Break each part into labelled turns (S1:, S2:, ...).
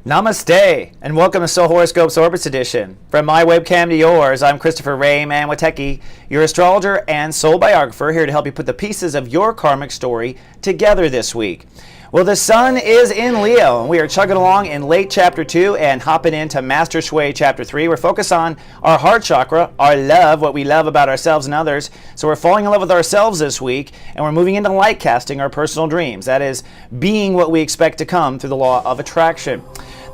S1: Namaste, and welcome to Soul Horoscopes Orbits Edition. From my webcam to yours, I'm Christopher Rayman Witecki, your astrologer and soul biographer, here to help you put the pieces of your karmic story together this week. Well, the sun is in Leo, and we are chugging along in late Chapter 2 and hopping into Master Shui Chapter 3. We're focused on our heart chakra, our love, what we love about ourselves and others. So we're falling in love with ourselves this week, and we're moving into light casting our personal dreams. That is, being what we expect to come through the law of attraction.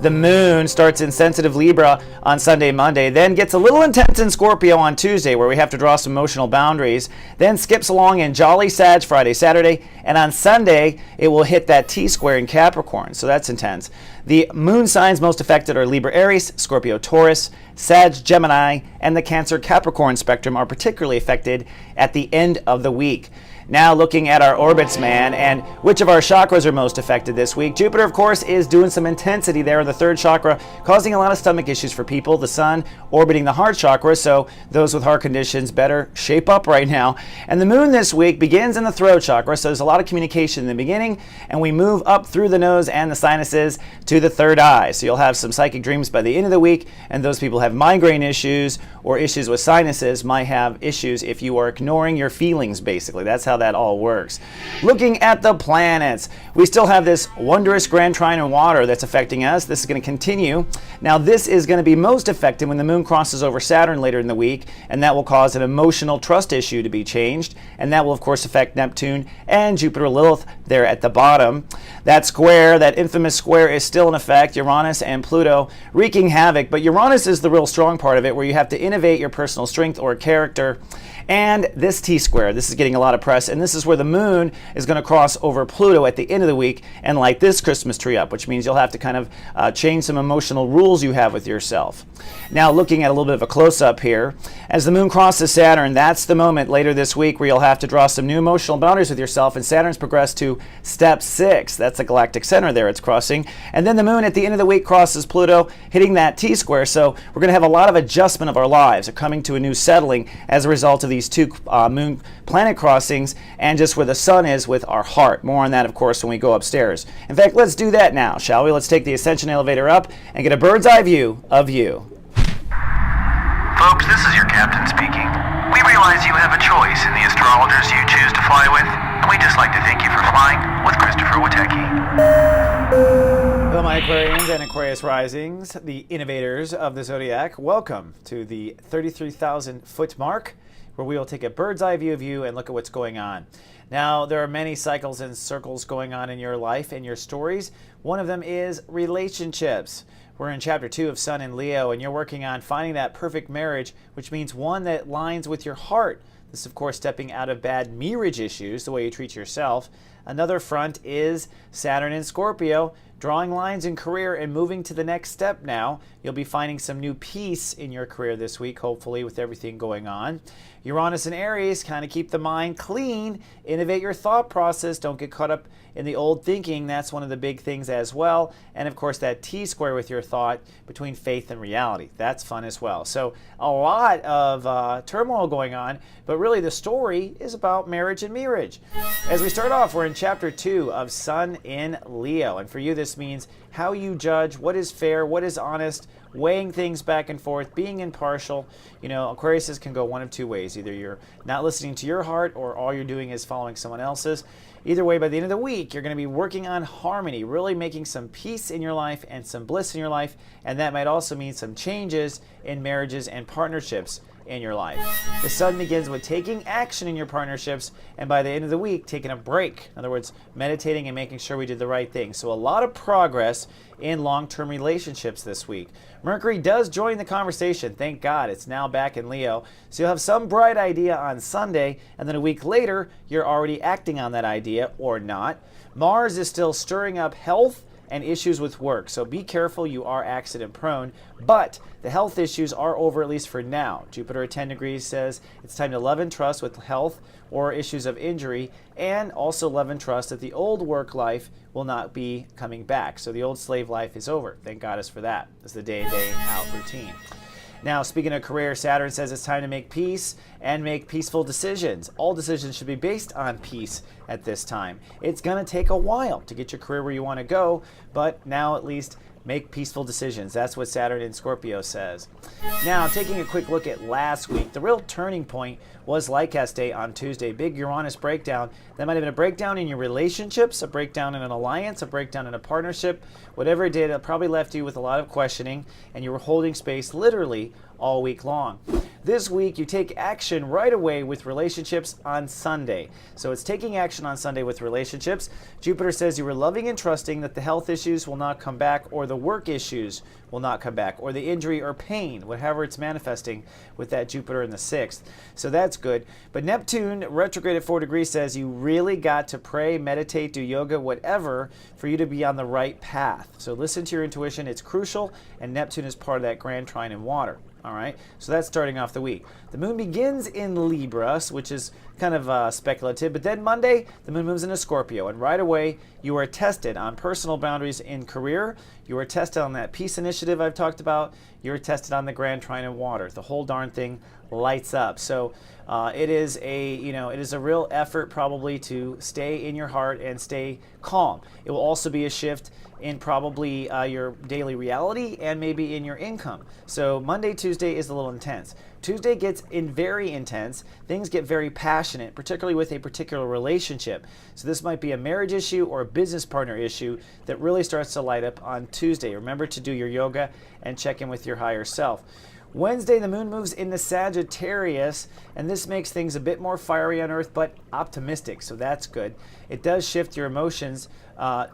S1: The moon starts in sensitive Libra on Sunday, Monday, then gets a little intense in Scorpio on Tuesday, where we have to draw some emotional boundaries, then skips along in jolly Sag Friday, Saturday, and on Sunday it will hit that T-square in Capricorn, so that's intense. The moon signs most affected are Libra, Aries, Scorpio, Taurus, Sag, Gemini, and the Cancer, Capricorn spectrum are particularly affected at the end of the week. Now looking at our orbits, man, and which of our chakras are most affected this week. Jupiter, of course, is doing some intensity there in the third chakra, causing a lot of stomach issues for people. The sun orbiting the heart chakra, so those with heart conditions better shape up right now. And the moon this week begins in the throat chakra, so there's a lot of communication in the beginning, and we move up through the nose and the sinuses to the third eye. So you'll have some psychic dreams by the end of the week, and those people who have migraine issues or issues with sinuses might have issues if you are ignoring your feelings, basically. That's how that all works. Looking at the planets, we still have this wondrous grand trine in water that's affecting us. This is going to continue. Now, this is going to be most affected when the moon crosses over Saturn later in the week, and that will cause an emotional trust issue to be changed, and that will, of course, affect Neptune and Jupiter Lilith there at the bottom. That square, that infamous square, is still in effect, Uranus and Pluto wreaking havoc, but Uranus is the real strong part of it, where you have to innovate your personal strength or character. And this T-square, this is getting a lot of press, and this is where the moon is going to cross over Pluto at the end of the week and light this Christmas tree up, which means you'll have to kind of change some emotional rules you have with yourself. Now, looking at a little bit of a close-up here, as the moon crosses Saturn, that's the moment later this week where you'll have to draw some new emotional boundaries with yourself, and Saturn's progressed to step 6. That's the galactic center there it's crossing. And then the moon at the end of the week crosses Pluto, hitting that T-square, so we're going to have a lot of adjustment of our lives, coming to a new settling as a result of these two moon planet crossings, and just where the sun is with our heart. More on that, of course, when we go upstairs. In fact, let's do that now, shall we? Let's take the ascension elevator up and get a bird's eye view of you.
S2: Folks, this is your captain speaking. We realize you have a choice in the astrologers you choose to fly with, and we'd just like to thank you for flying with Christopher Witecki.
S1: Hello, my Aquarians and Aquarius risings, the innovators of the zodiac. Welcome to the 33,000 foot mark, where we will take a bird's eye view of you and look at what's going on. Now, there are many cycles and circles going on in your life and your stories. One of them is relationships. We're in Chapter 2 of Sun in Leo, and you're working on finding that perfect marriage, which means one that lines with your heart. This is, of course, stepping out of bad marriage issues, the way you treat yourself. Another front is Saturn in Scorpio, drawing lines in career and moving to the next step now. You'll be finding some new peace in your career this week, hopefully, with everything going on. Uranus and Aries kind of keep the mind clean, innovate your thought process, don't get caught up in the old thinking. That's one of the big things as well. And of course, that T-square with your thought between faith and reality. That's fun as well. So a lot of turmoil going on, but really the story is about marriage and marriage. As we start off, we're in Chapter 2 of Sun in Leo. And for you, this means how you judge what is fair, what is honest, weighing things back and forth, being impartial. You know, Aquariuses can go one of two ways. Either you're not listening to your heart, or all you're doing is following someone else's. Either way, by the end of the week, you're going to be working on harmony, really making some peace in your life and some bliss in your life, and that might also mean some changes in marriages and partnerships in your life. The sun begins with taking action in your partnerships, and by the end of the week, taking a break. In other words, meditating and making sure we did the right thing. So a lot of progress in long-term relationships this week. Mercury does join the conversation. Thank God, it's now back in Leo. So you'll have some bright idea on Sunday, and then a week later, you're already acting on that idea or not. Mars is still stirring up health and issues with work. So be careful, you are accident prone, but the health issues are over, at least for now. Jupiter at 10 degrees says it's time to love and trust with health or issues of injury, and also love and trust that the old work life will not be coming back. So the old slave life is over. Thank goddess for that. It's the day in, day out routine. Now, speaking of career, Saturn says it's time to make peace and make peaceful decisions. All decisions should be based on peace at this time. It's going to take a while to get your career where you want to go, but now at least make peaceful decisions. That's what Saturn in Scorpio says. Now, taking a quick look at last week, the real turning point was Lycast Day on Tuesday. Big Uranus breakdown. That might have been a breakdown in your relationships, a breakdown in an alliance, a breakdown in a partnership. Whatever it did, it probably left you with a lot of questioning, and you were holding space literally all week long. This week, you take action right away with relationships on Sunday. So it's taking action on Sunday with relationships. Jupiter says you were loving and trusting that the health issues will not come back, or the work issues will not come back, or the injury or pain, whatever it's manifesting with that Jupiter in the 6th. So that's good. But Neptune, retrograde at 4 degrees, says you really got to pray, meditate, do yoga, whatever, for you to be on the right path. So listen to your intuition. It's crucial, and Neptune is part of that grand trine in water. All right, so that's starting off the week. The moon begins in Libra, which is kind of speculative, but then Monday, the moon moves into Scorpio, and right away, you are tested on personal boundaries in career. You are tested on that peace initiative I've talked about. You're tested on the grand trine in water. The whole darn thing lights up. So it is a real effort probably to stay in your heart and stay calm. It will also be a shift in probably your daily reality and maybe in your income. So Monday, Tuesday is a little intense. Tuesday gets very intense. Things get very passionate, particularly with a particular relationship. So this might be a marriage issue or a business partner issue that really starts to light up on Tuesday. Remember to do your yoga and check in with your higher self. Wednesday, the moon moves into Sagittarius, and this makes things a bit more fiery on Earth, but optimistic, so that's good. It does shift your emotions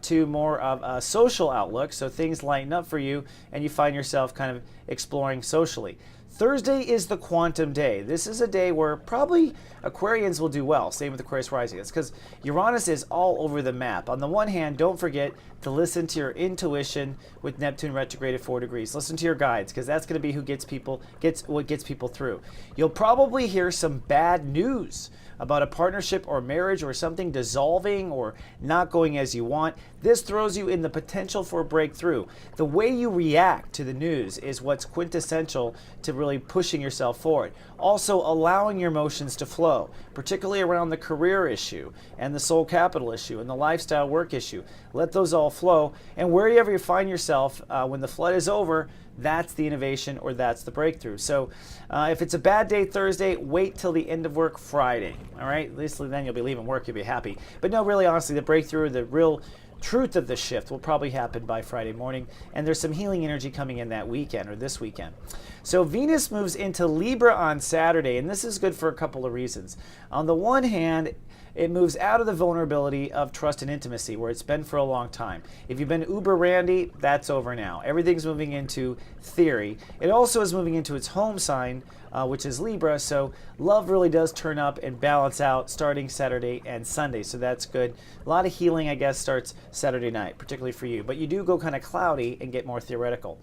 S1: to more of a social outlook, so things lighten up for you, and you find yourself kind of exploring socially. Thursday is the quantum day. This is a day where probably Aquarians will do well. Same with Aquarius rising. It's because Uranus is all over the map. On the one hand, don't forget to listen to your intuition with Neptune retrograde at 4 degrees. Listen to your guides, because that's going to be who gets people through. You'll probably hear some bad news about a partnership or marriage or something dissolving or not going as you want. This throws you in the potential for a breakthrough. The way you react to the news is what's quintessential to really pushing yourself forward. Also, allowing your emotions to flow, particularly around the career issue and the soul capital issue and the lifestyle work issue. Let those all flow, and wherever you find yourself when the flood is over, that's the innovation or that's the breakthrough. So if it's a bad day Thursday, wait till the end of work Friday. All right, at least then you'll be leaving work, you'll be happy. But no, really honestly, the breakthrough, the real truth of the shift will probably happen by Friday morning, and there's some healing energy coming in that weekend or this weekend. So Venus moves into Libra on Saturday, and this is good for a couple of reasons. On the one hand, it moves out of the vulnerability of trust and intimacy where it's been for a long time. If you've been uber randy, that's over now. Everything's moving into theory. It also is moving into its home sign, which is Libra, so love really does turn up and balance out starting Saturday and Sunday, so that's good. A lot of healing, I guess, starts Saturday night, particularly for you, but you do go kind of cloudy and get more theoretical.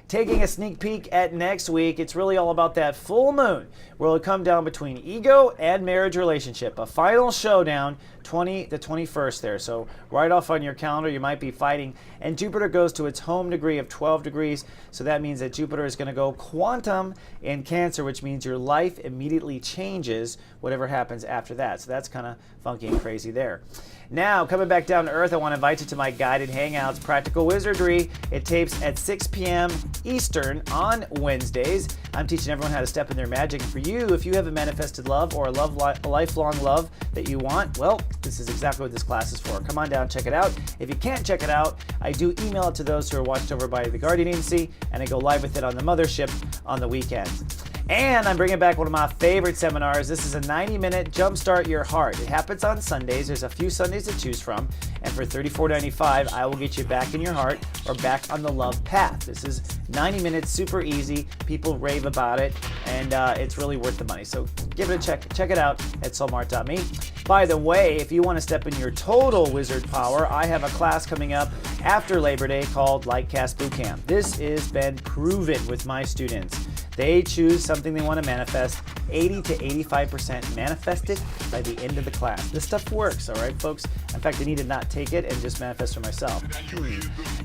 S1: Taking a sneak peek at next week, it's really all about that full moon, where it'll come down between ego and marriage relationship. A final showdown, 20 to 21st there. So right off on your calendar, you might be fighting. And Jupiter goes to its home degree of 12 degrees. So that means that Jupiter is going to go quantum in Cancer, which means your life immediately changes whatever happens after that. So that's kind of funky and crazy there. Now, coming back down to Earth, I want to invite you to my guided hangouts, Practical Wizardry. It tapes at 6 p.m. Eastern on Wednesdays. I'm teaching everyone how to step in their magic. And for you, if you have a manifested love or a lifelong love that you want, well, this is exactly what this class is for. Come on down, check it out. If you can't check it out, I do email it to those who are watched over by the Guardian Agency, and I go live with it on the mothership on the weekends. And I'm bringing back one of my favorite seminars. This is a 90-minute Jumpstart Your Heart. It happens on Sundays. There's a few Sundays to choose from. And for $34.95, I will get you back in your heart or back on the love path. This is 90 minutes, super easy. People rave about it, and it's really worth the money. So give it a check. Check it out at soulmart.me. By the way, if you want to step in your total wizard power, I have a class coming up after Labor Day called Lightcast Bootcamp. This has been proven with my students. They choose something they want to manifest, 80 to 85% manifested by the end of the class. This stuff works, all right, folks? In fact, I need to not take it and just manifest for myself.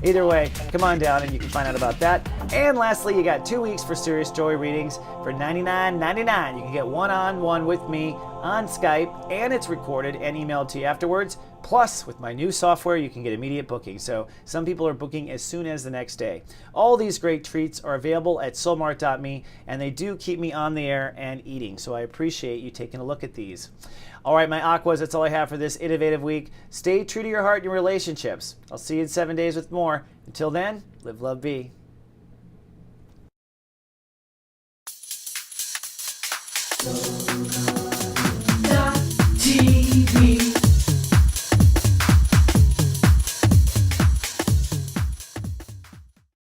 S1: Either way, come on down and you can find out about that. And lastly, you got 2 weeks for Serious Joy readings for $99.99. You can get one-on-one with me on Skype, and it's recorded and emailed to you afterwards. Plus, with my new software, you can get immediate booking. So some people are booking as soon as the next day. All these great treats are available at soulmart.me, and they do keep me on the air and eating. So I appreciate you taking a look at these. All right, my Aquas, that's all I have for this innovative week. Stay true to your heart and your relationships. I'll see you in 7 days with more. Until then, live, love, be.